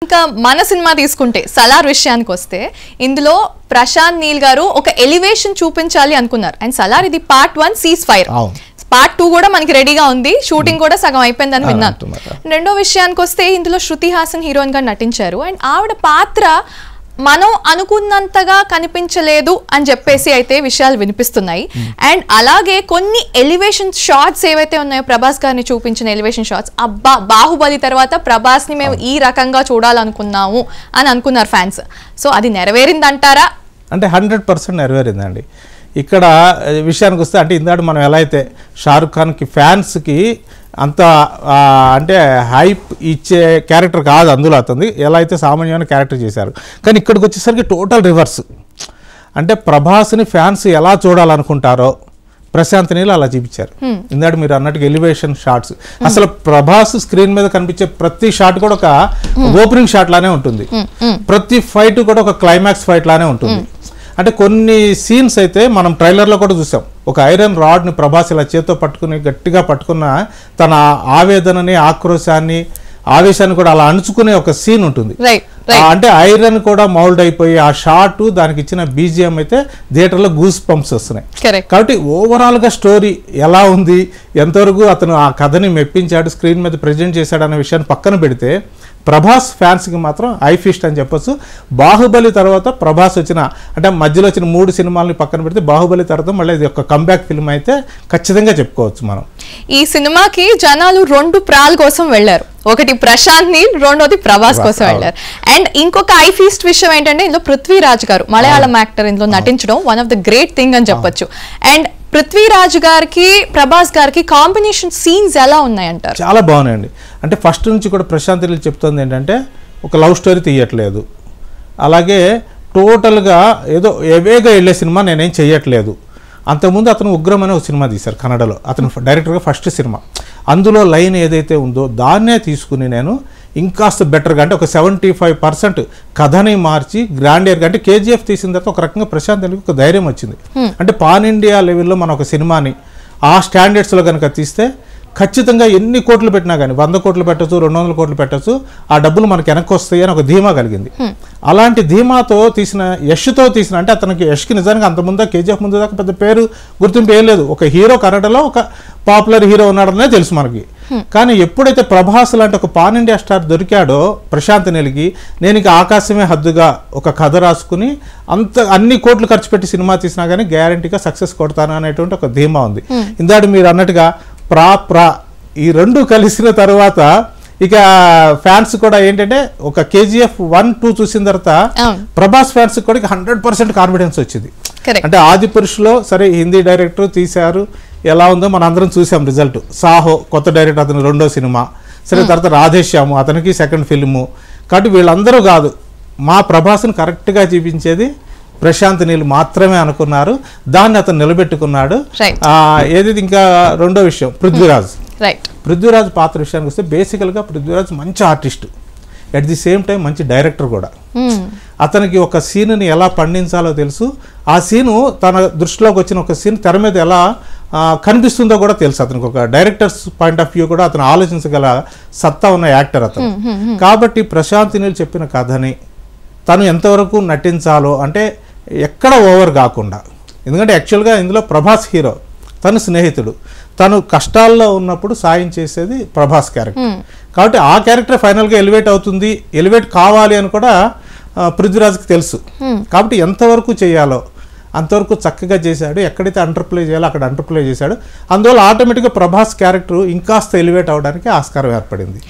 ఇంకా మన సినిమా తీసుకుంటే సలార్ విషయానికి వస్తే ఇందులో ప్రశాంత్ నీల్ గారు ఒక ఎలివేషన్ చూపించాలి అనుకున్నారు. అండ్ సలార్ ఇది పార్ట్ 1 సీజ్ ఫైర్, పార్ట్ 2 కూడా మనకి రెడీగా ఉంది, షూటింగ్ కూడా సగం అయిపోయిందని విన్నాను. రెండో విషయానికి వస్తే ఇందులో శృతి హాసన్ హీరోయిన్ గా నటించారు. అండ్ ఆవిడ పాత్ర మనం అనుకున్నంతగా కనిపించలేదు అని చెప్పేసి అయితే విషయాలు వినిపిస్తున్నాయి. అండ్ అలాగే కొన్ని ఎలివేషన్ షాట్స్ ఏవైతే ఉన్నాయో ప్రభాస్ గారిని చూపించిన ఎలివేషన్ షాట్స్, అబ్బా బాహుబలి తర్వాత ప్రభాస్ ని మేము ఈ రకంగా చూడాలనుకున్నాము అని అనుకున్నారు ఫ్యాన్స్. సో అది నెరవేరిందంటారా? అంటే 100% నెరవేరిందండి. ఇక్కడ విషయానికి వస్తే అంటే ఇందాక మనం ఎలా అయితే షారుఖ్ ఖాన్కి ఫ్యాన్స్కి అంత అంటే హైప్ ఇచ్చే క్యారెక్టర్ కాదు అందులో అతను, ఎలా అయితే సామాన్యమైన క్యారెక్టర్ చేశారు. కానీ ఇక్కడికి వచ్చేసరికి టోటల్ రివర్స్. అంటే ప్రభాస్ని ఫ్యాన్స్ ఎలా చూడాలనుకుంటారో ప్రశాంత్ నీల్ అలా చూపించారు. ఇందాక మీరు అన్నట్టుగా ఎలివేషన్ షాట్స్, అసలు ప్రభాస్ స్క్రీన్ మీద కనిపించే ప్రతి షాట్ కూడా ఒక ఓపెనింగ్ షాట్ లానే ఉంటుంది, ప్రతి ఫైట్ కూడా ఒక క్లైమాక్స్ ఫైట్ లానే ఉంటుంది. అంటే కొన్ని సీన్స్ అయితే మనం ట్రైలర్లో కూడా చూసాం, ఒక ఐరన్ రాడ్ని ప్రభాస్ ఇలా చేత్తో పట్టుకుని గట్టిగా పట్టుకున్న తన ఆవేదనని, ఆక్రోశాన్ని, ఆవేశాన్ని కూడా అలా అణుచుకునే ఒక సీన్ ఉంటుంది. అంటే ఐరన్ కూడా మౌల్డ్ అయిపోయి ఆ షాట్, దానికి ఇచ్చిన బీజిఎం అయితే థియేటర్లో గూస్ పంప్స్ వస్తున్నాయి. కాబట్టి ఓవరాల్గా స్టోరీ ఎలా ఉంది, ఎంతవరకు అతను ఆ కథని మెప్పించాడు, స్క్రీన్ మీద ప్రజెంట్ చేశాడు అనే విషయాన్ని పక్కన పెడితే ప్రభాస్ ఫ్యాన్స్కి మాత్రం ఐ ఫీస్ట్ అని చెప్పొచ్చు. బాహుబలి తర్వాత ప్రభాస్ వచ్చిన అంటే మధ్యలో వచ్చిన 3 సినిమాలని పక్కన పెడితే బాహుబలి తర్వాత మళ్ళీ ఇది ఒక కంబ్యాక్ ఫిల్మ్ అయితే ఖచ్చితంగా చెప్పుకోవచ్చు మనం. ఈ సినిమాకి జనాలు 2 ప్రాల కోసం వెళ్ళారు, ఒకటి ప్రశాంత్ నీల్, రెండోది ప్రభాస్ కోసం వెళ్ళారు. అండ్ ఇంకొక ఐ ఫీస్ట్ విషయం ఏంటంటే ఇందులో పృథ్వీరాజ్ గారు మలయాళం యాక్టర్ ఇందులో నటించడం one of the great thing అని చెప్పొచ్చు. అండ్ పృథ్వీరాజ్ గారికి ప్రభాస్ గారికి కాంబినేషన్ సీన్స్ ఎలా ఉన్నాయంటారు? చాలా బాగున్నాయండి. అంటే ఫస్ట్ నుంచి కూడా ప్రశాంత్ నీల్ చెప్తుంది ఏంటంటే ఒక లవ్ స్టోరీ తీయట్లేదు, అలాగే టోటల్గా ఏదో ఎవేగా వెళ్ళే సినిమా నేనేం చెయ్యట్లేదు. అంతకుముందు అతను ఉగ్రం అనే ఒక సినిమా తీశారు కన్నడలో, అతను డైరెక్టర్గా ఫస్ట్ సినిమా. అందులో లైన్ ఏదైతే ఉందో దాన్నే తీసుకుని నేను ఇంకాస్త బెటర్గా అంటే ఒక 75% కథని మార్చి గ్రాండియర్గా, అంటే కేజీఎఫ్ తీసిన తర్వాత ఒక రకంగా ప్రశాంత్ నీల్కి ఒక ధైర్యం వచ్చింది. అంటే పాన్ ఇండియా లెవెల్లో మనం ఒక సినిమాని ఆ స్టాండర్డ్స్లో కనుక తీస్తే ఖచ్చితంగా ఎన్ని కోట్లు పెట్టినా కానీ 100 కోట్లు పెట్టచ్చు, 200 కోట్లు పెట్టచ్చు, ఆ డబ్బులు మనకి వెనక్కి వస్తాయి అని ఒక ధీమా కలిగింది. అలాంటి ధీమాతో తీసిన, యష్తో తీసిన, అంటే అతనికి యష్కి నిజానికి అంత ముందు కేజీఎఫ్ ముందు దాకా పెద్ద పేరు గుర్తింపు ఏం లేదు, ఒక హీరో కన్నడలో ఒక పాపులర్ హీరో ఉన్నాడనే తెలుసు మనకి. కానీ ఎప్పుడైతే ప్రభాస్ లాంటి ఒక పాన్ ఇండియా స్టార్ దొరికాడో ప్రశాంత్ నీల్కి, నేను ఇక ఆకాశమే హద్దుగా ఒక కథ రాసుకుని అన్ని కోట్లు ఖర్చు పెట్టి సినిమా తీసినా కానీ గ్యారంటీగా సక్సెస్ కొడతాను అనేటువంటి ఒక ధీమా ఉంది. ఇందాక మీరు అన్నట్టుగా ఈ 2 కలిసిన తర్వాత ఇక ఫ్యాన్స్ కూడా ఏంటంటే ఒక కేజీఎఫ్ 1, 2 చూసిన తర్వాత ప్రభాస్ ఫ్యాన్స్ కూడా 100% కాన్ఫిడెన్స్ వచ్చింది. అంటే ఆది పురుషులో సరే హిందీ డైరెక్టర్ తీశారు, ఎలా ఉందో మనం అందరం చూసాం రిజల్ట్. సాహో కొత్త డైరెక్టర్, అతను 2వ సినిమా, సరే తర్వాత రాధేశ్యాము అతనికి 2nd ఫిల్ము. కాబట్టి వీళ్ళందరూ కాదు, మా ప్రభాస్ని కరెక్ట్గా చూపించేది ప్రశాంత్ నీల్ మాత్రమే అనుకున్నారు, దాన్ని అతను నిలబెట్టుకున్నాడు. ఏది ఇంకా రెండో విషయం పృథ్వీరాజ్ పాత్ర విషయానికి వస్తే బేసికల్గా పృథ్వీరాజ్ మంచి artist, at the same time మంచి డైరెక్టర్ కూడా. అతనికి ఒక సీన్ని ఎలా పండించాలో తెలుసు, ఆ సీను తన దృష్టిలోకి వచ్చిన ఒక సీన్ తెర మీద ఎలా కనిపిస్తుందో కూడా తెలుసు. అతనికి ఒక డైరెక్టర్స్ పాయింట్ ఆఫ్ వ్యూ కూడా అతను ఆలోచించగల సత్తా ఉన్న యాక్టర్ అతను. కాబట్టి ప్రశాంత్ నీల్ చెప్పిన కథని తను ఎంతవరకు నటించాలో, అంటే ఎక్కడ ఓవర్ కాకుండా, ఎందుకంటే యాక్చువల్గా ఇందులో ప్రభాస్ హీరో, తను స్నేహితుడు, తను కష్టాల్లో ఉన్నప్పుడు సాయం చేసేది ప్రభాస్ క్యారెక్టర్. కాబట్టి ఆ క్యారెక్టర్ ఫైనల్గా ఎలివేట్ కావాలి అని కూడా పృథ్వీరాజ్కి తెలుసు. కాబట్టి ఎంతవరకు చేయాలో అంతవరకు చక్కగా చేశాడు, ఎక్కడైతే అండర్ప్లే చేయాలో అక్కడ అండర్ప్లే చేశాడు. అందువల్ల ఆటోమేటిక్గా ప్రభాస్ క్యారెక్టర్ ఇంకాస్త ఎలివేట్ అవడానికి ఆస్కారం ఏర్పడింది.